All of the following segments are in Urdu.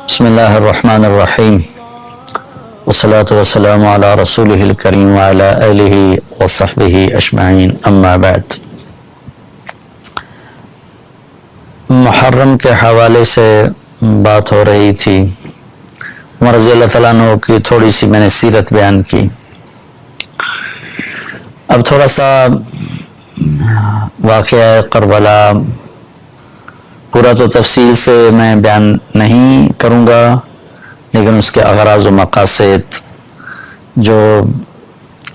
بسم اللہ الرحمن الرحیم والصلاة والسلام علی رسولہ الکریم وعلی آلہ وصحبہ اجمعین اما بعد۔ محرم کے حوالے سے بات ہو رہی تھی، عمر رضی اللہ تعالیٰ عنہ کی تھوڑی سی میں نے سیرت بیان کی۔ اب تھوڑا سا واقعہ کربلا پورا تو تفصیل سے میں بیان نہیں کروں گا، لیکن اس کے اغراض و مقاصد، جو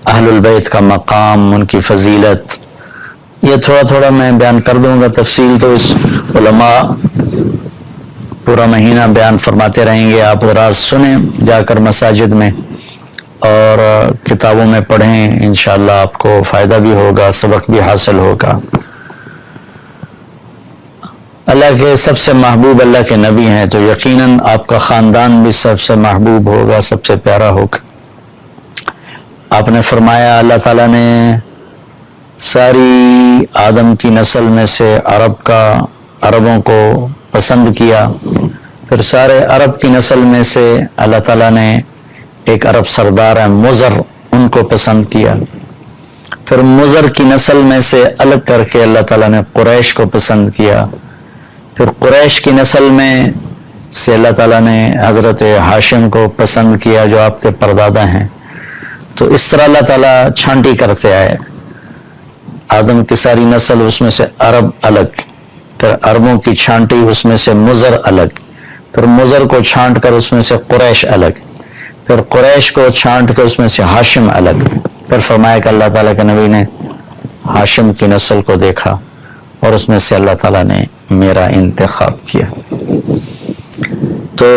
اہل البیت کا مقام، ان کی فضیلت، یہ تھوڑا تھوڑا میں بیان کر دوں گا۔ تفصیل تو اس علماء پورا مہینہ بیان فرماتے رہیں گے، آپ اغراض سنیں جا کر مساجد میں اور کتابوں میں پڑھیں، انشاءاللہ آپ کو فائدہ بھی ہوگا، سبق بھی حاصل ہوگا۔ اللہ کے سب سے محبوب اللہ کے نبی ہیں تو یقیناً آپ کا خاندان بھی سب سے محبوب ہوگا، سب سے پیارا ہوگا۔ آپ نے فرمایا اللہ تعالیٰ نے ساری آدم کی نسل میں سے عربوں کو پسند کیا، پھر سارے عرب کی نسل میں سے اللہ تعالیٰ نے ایک عرب سردار ہے مضر، ان کو پسند کیا، پھر مضر کی نسل میں سے الگ کر کے اللہ تعالیٰ نے قریش کو پسند کیا، پھر قریش کی نسل میں سے اللہ تعالیٰ نے حضرت ہاشم کو پسند کیا جو آپ کے پردادا ہیں۔ تو اس طرح اللہ تعالیٰ چھانٹی کرتے آئے، آدم کی ساری نسل اس میں سے عرب الگ، پھر عربوں کی چھانٹی اس میں سے مضر الگ، پھر مضر کو چھانٹ کر اس میں سے قریش الگ، پھر قریش کو چھانٹ کر اس میں سے ہاشم الگ، پھر فرمایا کہ اللہ تعالیٰ کے نبی نے ہاشم کی نسل کو دیکھا اور اس میں سے اللہ تعالیٰ نے میرا انتخاب کیا۔ تو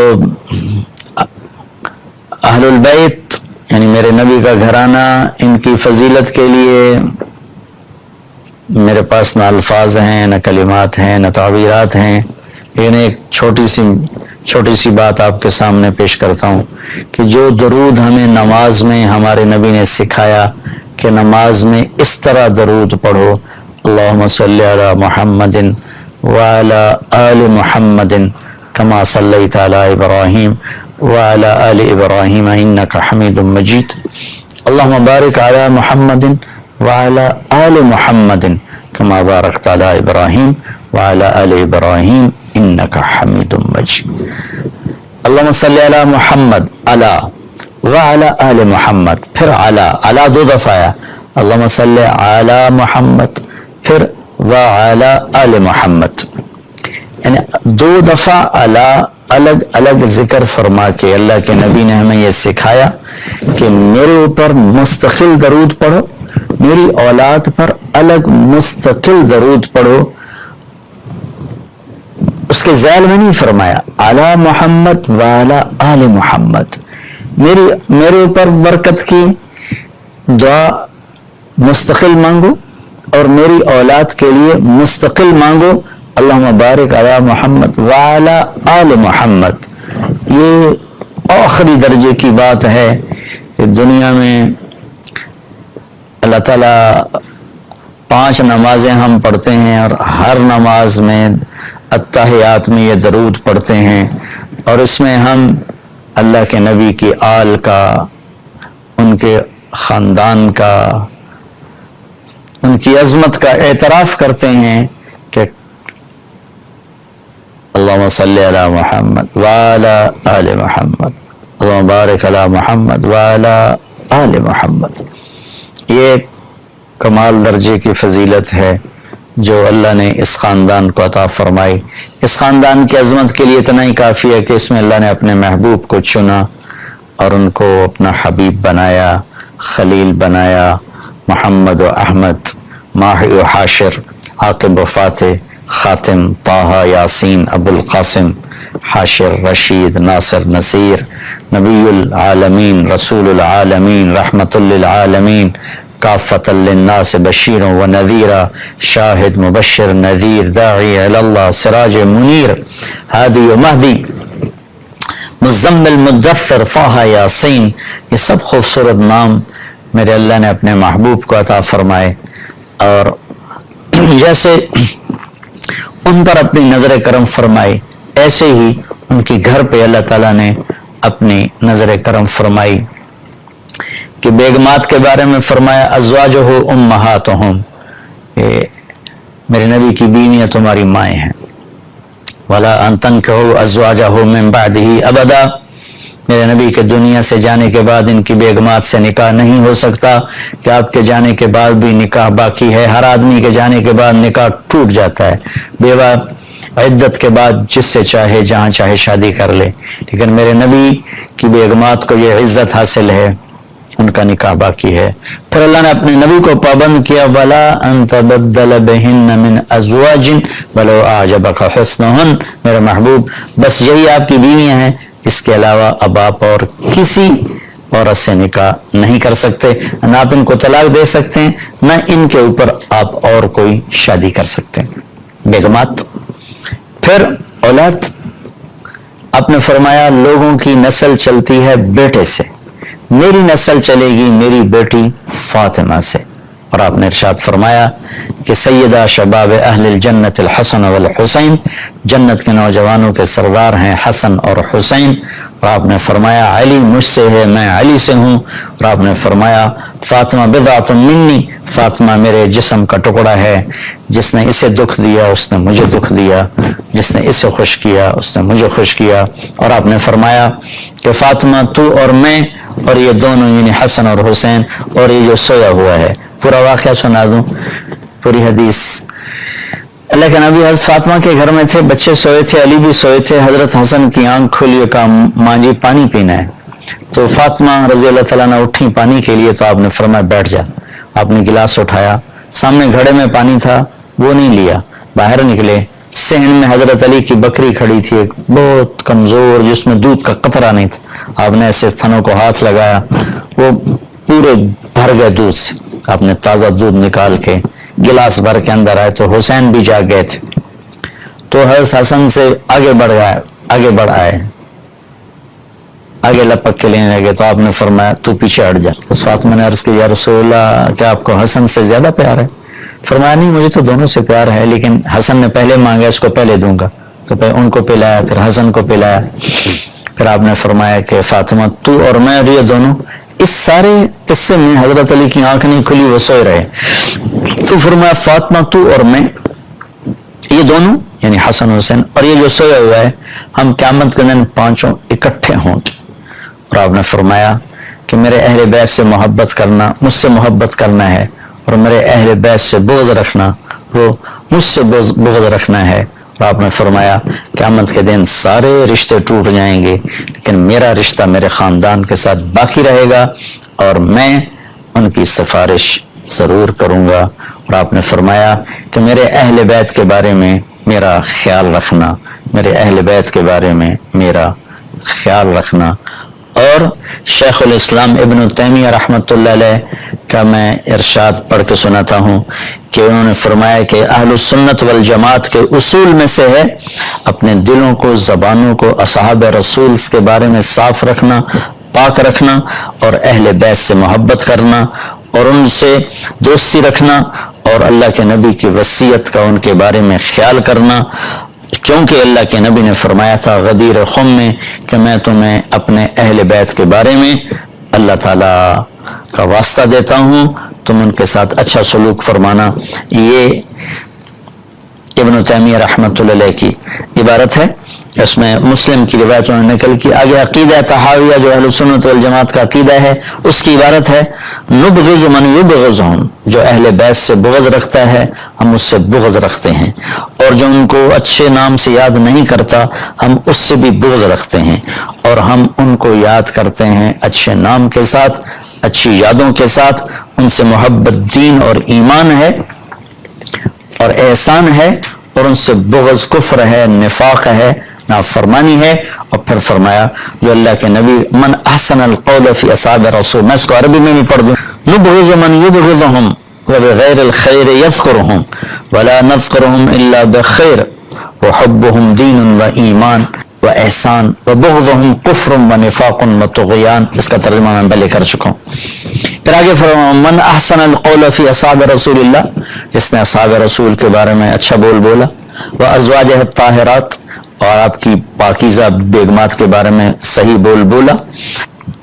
اہل البیت یعنی میرے نبی کا گھرانہ، ان کی فضیلت کے لیے میرے پاس نہ الفاظ ہیں، نہ کلمات ہیں، نہ تعبیرات ہیں، لیکن ایک چھوٹی سی بات آپ کے سامنے پیش کرتا ہوں کہ جو درود ہمیں نماز میں ہمارے نبی نے سکھایا کہ نماز میں اس طرح درود پڑھو، اللہم صلی علی محمد وعلی آل محمد کما صلیت علی ابراہیم وعلی آل ابراہیم انک حمید مجید، اللہم بارک علی محمد وعلی آل محمد کما بارکت علی ابراہیم وعلی آل ابراہیم انک حمید مجید۔ اللہم صلی علی محمد علی وعلی آل محمد، پھر علی دو دفعہ آیا، اللہم صلی علی محمد پھر وعلی آل محمد، یعنی دو دفعہ الگ الگ ذکر فرما کے اللہ کے نبی نے ہمیں یہ سکھایا کہ میرے اوپر مستقل درود پڑھو، میری اولاد پر الگ مستقل درود پڑھو۔ اس کے ذیل میں نہیں فرمایا علی محمد وعلی آل محمد، میرے اوپر برکت کی دعا مستقل مانگو اور میری اولاد کے لیے مستقل مانگو، اللہم بارک علی محمد وعلی آل محمد۔ یہ آخری درجے کی بات ہے کہ دنیا میں اللہ تعالیٰ 5 نمازیں ہم پڑھتے ہیں اور ہر نماز میں التحیات میں یہ درود پڑھتے ہیں، اور اس میں ہم اللہ کے نبی کی آل کا، ان کے خاندان کا، ان کی عظمت کا اعتراف کرتے ہیں کہ اللہم صلی علی محمد وعلی آل محمد، اللہم بارک علی محمد وعلی آل محمد۔ یہ کمال درجے کی فضیلت ہے جو اللہ نے اس خاندان کو عطا فرمائی۔ اس خاندان کی عظمت کے لیے اتنا ہی کافی ہے کہ اس میں اللہ نے اپنے محبوب کو چنا اور ان کو اپنا حبیب بنایا، خلیل بنایا، محمد و احمد، ماہی و حاشر، عاقب و فاتح، خاتم، طہ، یاسین، ابو القاسم، حاشر، رشید، ناصر، نصیر، نبی العالمین، رسول العالمین، رحمت للعالمین، کافۃ للناس بشیر و نذیرا، شاہد، مبشر، نذیر، داعی الی اللہ، سراج منیر، ہادی و مہدی، مزمل، مدثر، طہ، یاسین، یہ سب خوبصورت نام میرے اللہ نے اپنے محبوب کو عطا فرمائے، اور جیسے ان پر اپنی نظر کرم فرمائی ایسے ہی ان کی گھر پہ اللہ تعالیٰ نے اپنی نظر کرم فرمائی کہ بیگمات کے بارے میں فرمایا ازواجہ امہاتہم، میرے نبی کی بیویاں تمہاری مائیں ہیں، ولا ان تنکحوا ازواجہ من بعدہ ابدا، میرے نبی کے دنیا سے جانے کے بعد ان کی بیگمات سے نکاح نہیں ہو سکتا کہ آپ کے جانے کے بعد بھی نکاح باقی ہے۔ ہر آدمی کے جانے کے بعد نکاح ٹوٹ جاتا ہے، بیوہ عدت کے بعد جس سے چاہے جہاں چاہے شادی کر لے، لیکن میرے نبی کی بیگمات کو یہ عزت حاصل ہے، ان کا نکاح باقی ہے۔ پھر اللہ نے اپنے نبی کو پابند کیا وَلَا أَن تَبَدَّلَ بِهِنَّ مِنْ أَزْوَاجٍ وَلَوْ أَعْجَبَكَ حُسْنُهُنَّ، میرے محبوب بس یہی آپ کی بیویاں ہیں، اس کے علاوہ اب آپ اور کسی عورت سے نکاح نہیں کر سکتے، نہ آپ ان کو طلاق دے سکتے ہیں، نہ ان کے اوپر آپ اور کوئی شادی کر سکتے ہیں۔ بیگمات، پھر اولاد، آپ نے فرمایا لوگوں کی نسل چلتی ہے بیٹے سے، میری نسل چلے گی میری بیٹی فاطمہ سے، اور آپ نے ارشاد فرمایا کہ سیدہ شباب اہل الجنت الحسن والحسین، جنت کے نوجوانوں کے سردار ہیں حسن اور حسین، اور آپ نے فرمایا علی مجھ سے ہے میں علی سے ہوں، اور آپ نے فرمایا فاطمہ بضعۃ منی، فاطمہ میرے جسم کا ٹکڑا ہے، جس نے اسے دکھ دیا اس نے مجھے دکھ دیا، جس نے اسے خوش کیا اس نے مجھے خوش کیا، اور آپ نے فرمایا کہ فاطمہ تو اور میں اور یہ دونوں یعنی حسن اور حسین اور یہ جو سویا ہوا ہے، پورا واقعہ سنا دوں، پوری حدیث۔ اللہ کے نبی حضرت فاطمہ کے گھر میں تھے، بچے سوئے تھے، علی بھی سوئے تھے، حضرت حسن کی آنکھ کھلی، کہا ماں جی پانی پینا ہے، تو فاطمہ رضی اللہ تعالیٰ نے اٹھی پانی کے لیے، تو آپ نے فرمایا بیٹھ جا، آپ نے گلاس اٹھایا، سامنے گھڑے میں پانی تھا وہ نہیں لیا، باہر نکلے، صحن میں حضرت علی کی بکری کھڑی تھی ایک بہت کمزور جس میں دودھ کا قطرہ نہیں تھا، آپ نے ایسے تھنوں کو ہاتھ لگایا، وہ پورے بھر گئے دودھ سے، آپ نے تازہ دودھ نکال کے گلاس بھر کے اندر آئے، تو حسین بھی جاگ گئے تھے، تو حضرت حسن سے آگے بڑھ آئے آگے لپک کے لینے لگے، تو آپ نے فرمایا تو پیچھے ہٹ جا۔ اس فاطمہ نے عرض کی یا رسول اللہ کیا آپ کو حسن سے زیادہ پیار ہے؟ فرمایا نہیں مجھے تو دونوں سے پیار ہے، لیکن حسن نے پہلے مانگا اس کو پہلے دوں گا، تو پہلے ان کو پلایا پھر حسن کو پلایا، پھر آپ نے فرمایا کہ فاطمہ تو اور میں اور یہ دونوں، اس سارے قصے میں حضرت علی کی آنکھ نہیں کھلی، وہ سوئے رہے، تو فرمایا فاطمہ تو اور میں یہ دونوں یعنی حسن حسین اور یہ جو سویا ہوا ہے، ہم قیامت کے دن پانچوں اکٹھے ہوں گے، اور آپ نے فرمایا کہ میرے اہل بیت سے محبت کرنا، مجھ سے محبت کرنا ہے، اور میرے اہل بیت سے بغض رکھنا، وہ مجھ سے بغض رکھنا ہے، اور آپ نے فرمایا قیامت کے دن سارے رشتے ٹوٹ جائیں گے لیکن میرا رشتہ میرے خاندان کے ساتھ باقی رہے گا اور میں ان کی سفارش ضرور کروں گا، اور آپ نے فرمایا کہ میرے اہل بیت کے بارے میں میرا خیال رکھنا، میرے اہل بیت کے بارے میں میرا خیال رکھنا۔ اور شیخ الاسلام ابن تیمیہ رحمۃ اللہ علیہ کا میں ارشاد پڑھ کے سناتا ہوں کہ انہوں نے فرمایا کہ اہل السنت والجماعت کے اصول میں سے ہے اپنے دلوں کو، زبانوں کو اصحاب رسول کے بارے میں صاف رکھنا، پاک رکھنا، اور اہل بیت سے محبت کرنا اور ان سے دوستی رکھنا، اور اللہ کے نبی کی وصیت کا ان کے بارے میں خیال کرنا، کیونکہ اللہ کے نبی نے فرمایا تھا غدیر خم میں کہ میں تمہیں اپنے اہل بیت کے بارے میں اللہ تعالیٰ کا واسطہ دیتا ہوں، تم ان کے ساتھ اچھا سلوک فرمانا۔ یہ ابن تیمیہ رحمۃ اللہ علیہ کی عبارت ہے، اس میں مسلم کی روایت انہوں نے نقل کی۔ آگے عقیدہ طحاویہ جو اہل سنت والجماعت کا عقیدہ ہے اس کی عبارت ہے نبغض من یبغضہم، جو اہل بیت سے بغض رکھتا ہے ہم اس سے بغض رکھتے ہیں، اور جو ان کو اچھے نام سے یاد نہیں کرتا ہم اس سے بھی بغض رکھتے ہیں، اور ہم ان کو یاد کرتے ہیں اچھے نام کے ساتھ، اچھی یادوں کے ساتھ، ان سے محبت دین اور ایمان ہے اور احسان ہے، اور ان سے بغض کفر ہے، نفاق ہے، نافرمانی ہے۔ اور پھر فرمایا جو اللہ کے نبی من احسن القول فی اصحاب رسول، میں اس کو عربی میں بھی پڑھ دوں، نبغض من یبغضہم وبغیر الخیر یذکرہم ولا نذکرہم الا بخیر وحبہم دین و ایمان و احسان وبغضہم کفر و نفاق و طغیان۔ اس کا ترجمہ میں پہلے کر چکا ہوں۔ پھر آگے فرمایا من احسن القول فی اصحاب رسول اللہ، جس نے اصحاب رسول کے بارے میں اچھا بول بولا، وازواجہ الطاہرات، اور آپ کی پاکیزہ بیگمات کے بارے میں صحیح بول بولا.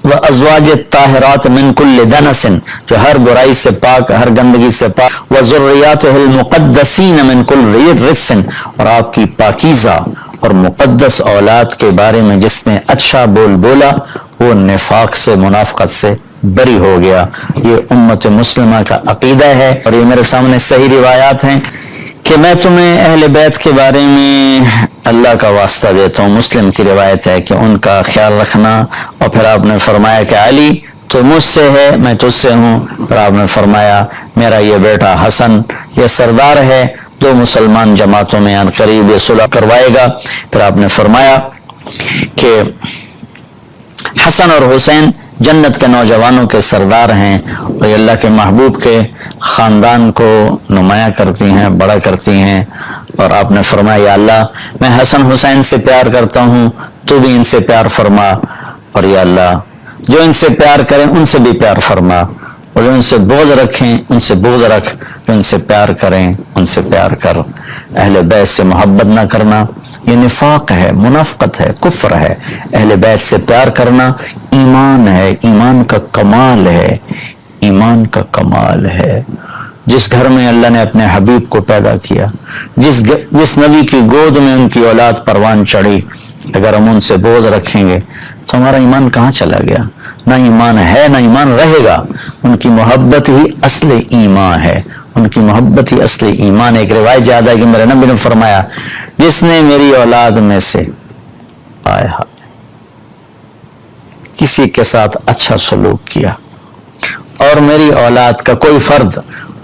وَأَزْوَاجِ الطَّاهِرَاتِ مِنْ كُلِّ دَنَسٍ، جو ہر برائی سے پاک، ہر گندگی سے پاک. وَذُرِّيَّاتُهُ الْمُقَدَّسِينَ مِنْ كُلِّ رِجْسٍ، اور آپ کی پاکیزہ اور مقدس اولاد کے بارے میں جس نے اچھا بول بولا وہ نفاق سے، منافقت سے بری ہو گیا. یہ امت مسلمہ کا عقیدہ ہے. اور یہ میرے سامنے صحیح روایات ہیں کہ میں تمہیں اہل بیت کے بارے میں اللہ کا واسطہ دیتا ہوں. مسلم کی روایت ہے کہ ان کا خیال رکھنا. اور پھر آپ نے فرمایا کہ علی تو مجھ سے ہے، میں تجھ سے ہوں. پھر آپ نے فرمایا میرا یہ بیٹا حسن یہ سردار ہے، 2 مسلمان جماعتوں میں ان قریب یہ صلح کروائے گا. پھر آپ نے فرمایا کہ حسن اور حسین جنت کے نوجوانوں کے سردار ہیں اور یہ اللہ کے محبوب کے خاندان کو نمایاں کرتی ہیں، بڑا کرتی ہیں. اور آپ نے فرمایا یا اللہ میں حسن حسین سے پیار کرتا ہوں، تو بھی ان سے پیار فرما. اور یا اللہ جو ان سے پیار کریں ان سے بھی پیار فرما، اور جو ان سے بغض رکھیں ان سے بغض رکھ، جو ان سے پیار کریں ان سے پیار کر. اہل بیت سے محبت نہ کرنا یہ نفاق ہے، منافقت ہے، کفر ہے. اہل بیت سے پیار کرنا ایمان ہے، ایمان کا کمال ہے، ایمان کا کمال ہے. جس گھر میں اللہ نے اپنے حبیب کو پیدا کیا، جس نبی کی گود میں ان کی اولاد پروان چڑھی، اگر ہم ان سے بغض رکھیں گے تو ہمارا ایمان کہاں چلا گیا؟ نہ ایمان ہے نہ ایمان رہے گا. ان کی محبت ہی اصل ایمان ہے، ان کی محبت ہی اصل ایمان ہے. ایک روایت یاد ہے کہ میرے نبی نے فرمایا جس نے میری اولاد میں سے کسی کے ساتھ اچھا سلوک کیا اور میری اولاد کا کوئی فرد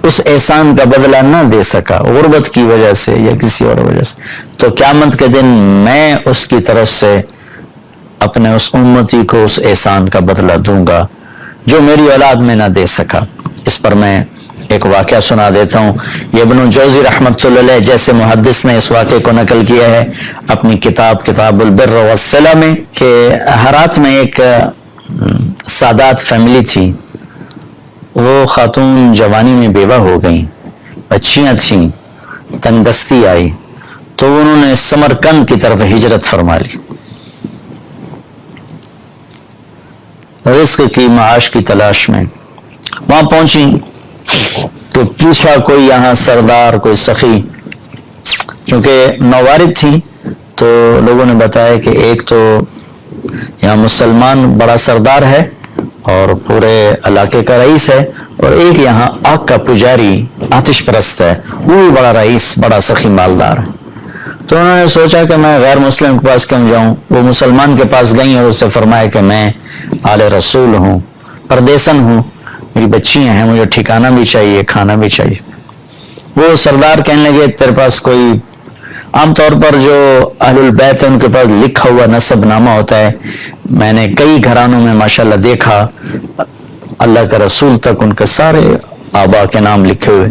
اس احسان کا بدلہ نہ دے سکا غربت کی وجہ سے یا کسی اور وجہ سے، تو قیامت کے دن میں اس کی طرف سے اپنے اس امتی کو اس احسان کا بدلہ دوں گا جو میری اولاد میں نہ دے سکا. اس پر میں ایک واقعہ سنا دیتا ہوں. یہ ابن جوزی رحمۃ اللہ علیہ جیسے محدث نے اس واقعے کو نقل کیا ہے اپنی کتاب البر والصلہ میں کہ ہرات میں ایک سادات فیملی تھی. وہ خاتون جوانی میں بیوہ ہو گئیں، بچیاں تھیں، تنگ دستی آئی تو انہوں نے سمرقند کی طرف ہجرت فرما لی. رزق کی معاش کی تلاش میں وہاں پہنچی تو پوچھا کوئی یہاں سردار، کوئی سخی. چونکہ نووارد تھی تو لوگوں نے بتایا کہ ایک تو یہاں مسلمان بڑا سردار ہے اور پورے علاقے کا رئیس ہے، اور ایک یہاں آگ کا پجاری آتش پرست ہے، وہ بھی بڑا رئیس، بڑا سخی مالدار ہے. تو انہوں نے سوچا کہ میں غیر مسلم کے پاس کیوں جاؤں. وہ مسلمان کے پاس گئی اور اس سے فرمایا کہ میں آل رسول ہوں، پردیسن ہوں، میری بچیاں ہیں، مجھے ٹھکانہ بھی چاہیے، کھانا بھی چاہیے. وہ سردار کہنے لگے تیرے پاس کوئی، عام طور پر جو اہل البیت ہیں ان کے پاس لکھا ہوا نسب نامہ ہوتا ہے. میں نے کئی گھرانوں میں ماشاءاللہ دیکھا اللہ کا رسول تک ان کے سارے آبا کے نام لکھے ہوئے.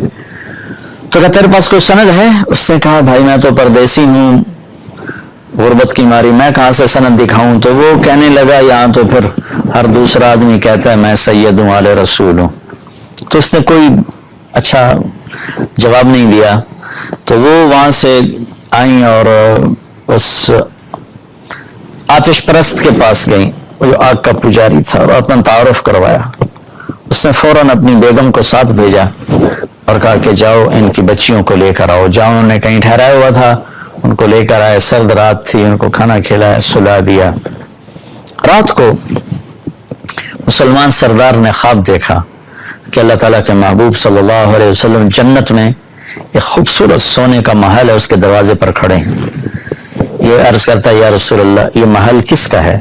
تو کہا تیرے پاس کوئی سند ہے؟ اس نے کہا بھائی میں تو پردیسی ہوں، غربت کی ماری میں کہاں سے سند دکھاؤں. تو وہ کہنے لگا یہاں تو پھر ہر دوسرا آدمی کہتا ہے میں سید ہوں، آل رسول ہوں. تو اس نے کوئی اچھا جواب نہیں دیا. تو وہ وہاں سے آئیں اور اس آتش پرست کے پاس گئیں، وہ جو آگ کا پجاری تھا، اور اپنا تعارف کروایا. اس نے فوراً اپنی بیگم کو ساتھ بھیجا اور کہا کہ جاؤ ان کی بچیوں کو لے کر آؤ. جاؤ انہوں نے کہیں ٹھہرایا ہوا تھا، ان کو لے کر آئے. سرد رات تھی، ان کو کھانا کھلایا، سلا دیا. رات کو مسلمان سردار نے خواب دیکھا کہ اللہ تعالیٰ کے محبوب صلی اللہ علیہ وسلم جنت میں ایک خوبصورت سونے کا محل ہے، اس کے دروازے پر کھڑے ہیں. یہ عرض کرتا ہے یا رسول اللہ یہ محل کس کا ہے؟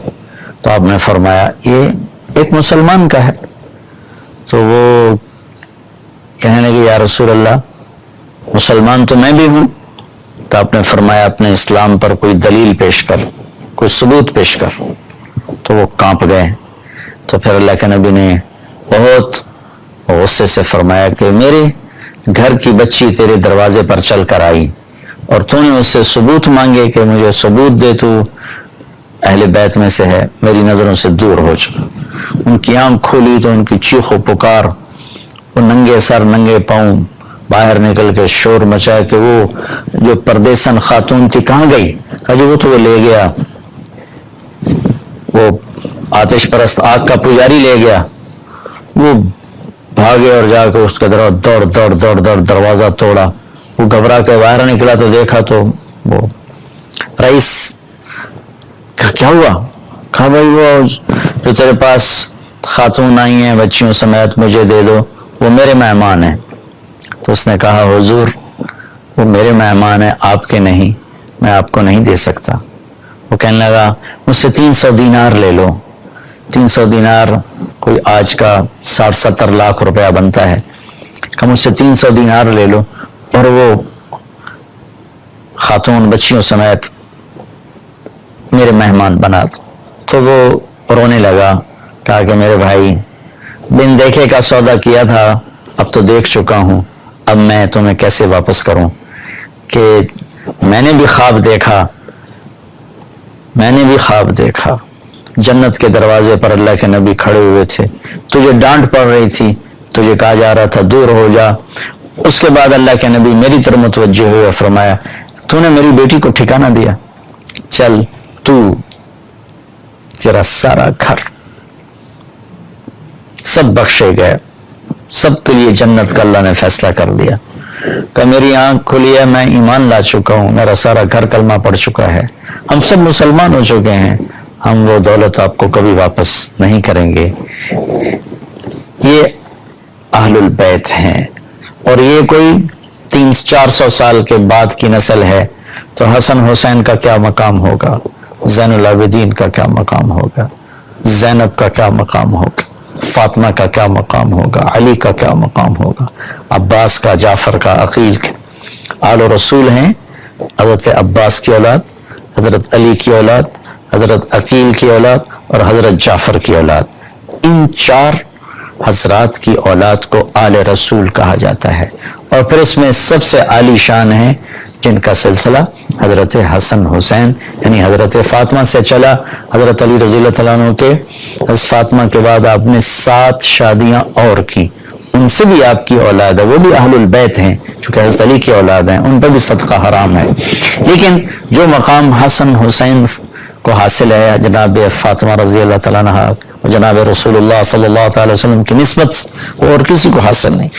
تو آپ نے فرمایا یہ ایک مسلمان کا ہے. تو وہ کہنے لگے یا رسول اللہ مسلمان تو میں بھی ہوں. تو آپ نے فرمایا اپنے اسلام پر کوئی دلیل پیش کر، کوئی ثبوت پیش کر. تو وہ کانپ گئے. تو پھر اللہ کے نبی نے بہت غصے سے فرمایا کہ میرے گھر کی بچی تیرے دروازے پر چل کر آئی اور تو نے اس سے ثبوت مانگے کہ مجھے ثبوت دے، تو اہل بیت میں سے ہے، میری نظروں سے دور ہو چکا. ان کی آنکھ کھولی تو ان کی چیخ و پکار، وہ ننگے سر ننگے پاؤں باہر نکل کے شور مچایا کہ وہ جو پردیسن خاتون تھی کہاں گئی. کہا جی وہ تو وہ لے گیا، وہ آتش پرست آگ کا پجاری لے گیا، وہ بھاگے اور جا کے اس کا دوڑ دروازہ توڑا، وہ گھبرا کے باہر نکلا تو دیکھا تو وہ رئیس کہا کیا ہوا؟ کہا بھائی وہ جو تیرے پاس خاتون آئی ہیں بچیوں سمیت مجھے دے دو، وہ میرے مہمان ہیں۔ تو اس نے کہا حضور وہ میرے مہمان ہیں، آپ کے نہیں، میں آپ کو نہیں دے سکتا۔ وہ کہنے لگا مجھ سے 300 دینار لے لو۔ 300 دینار کوئی آج کا 60-70 لاکھ روپیہ بنتا ہے۔ کہ مجھ سے 300 دینار لے لو اور وہ خاتون بچیوں سمیت میرے مہمان بنا دو۔ تو وہ رونے لگا، کہا کہ میرے بھائی بن دیکھے کا سودا کیا تھا، اب تو دیکھ چکا ہوں، اب میں تمہیں کیسے واپس کروں؟ کہ میں نے بھی خواب دیکھا جنت کے دروازے پر اللہ کے نبی کھڑے ہوئے تھے، تجھے ڈانٹ پڑ رہی تھی، تجھے کہا جا رہا تھا دور ہو جا، اس کے بعد اللہ کے نبی میری طرف متوجہ ہوئے اور فرمایا تو نے میری بیٹی کو ٹھکانہ دیا، چل تو تیرا سارا گھر سب بخشے گئے، سب کے لیے جنت کا اللہ نے فیصلہ کر دیا۔ کہ میری آنکھ کھلی ہے، میں ایمان لا چکا ہوں، میرا سارا گھر کلمہ پڑھ چکا ہے، ہم سب مسلمان ہو چکے ہیں، ہم وہ دولت آپ کو کبھی واپس نہیں کریں گے۔ یہ اہل البیت ہیں، اور یہ کوئی 300-400 سال کے بعد کی نسل ہے، تو حسن حسین کا کیا مقام ہوگا، زین العابدین کا کیا مقام ہوگا، زینب کا کیا مقام ہوگا، فاطمہ کا کیا مقام ہوگا، علی کا کیا مقام ہوگا، عباس کا، جعفر کا، عقیل کا۔ آل و رسول ہیں حضرت عباس کی اولاد، حضرت علی کی اولاد، حضرت عقیل کی اولاد اور حضرت جعفر کی اولاد۔ ان 4 حضرات کی اولاد کو آل رسول کہا جاتا ہے، اور پھر اس میں سب سے عالی شان ہے جن کا سلسلہ حضرت حسن حسین یعنی حضرت فاطمہ سے چلا۔ حضرت علی رضی اللہ تعالیٰ عنہ کے حضرت فاطمہ کے بعد آپ نے 7 شادیاں اور کی، ان سے بھی آپ کی اولاد ہے، وہ بھی اہل البیت ہیں چونکہ حضرت علی کی اولاد ہیں، ان پر بھی صدقہ حرام ہے۔ لیکن جو مقام حسن حسین کو حاصل ہے جناب فاطمہ رضی اللہ تعالیٰ عنہ اور جناب رسول اللہ صلی اللہ تعالی وسلم کی نسبت وہ اور کسی کو حاصل نہیں۔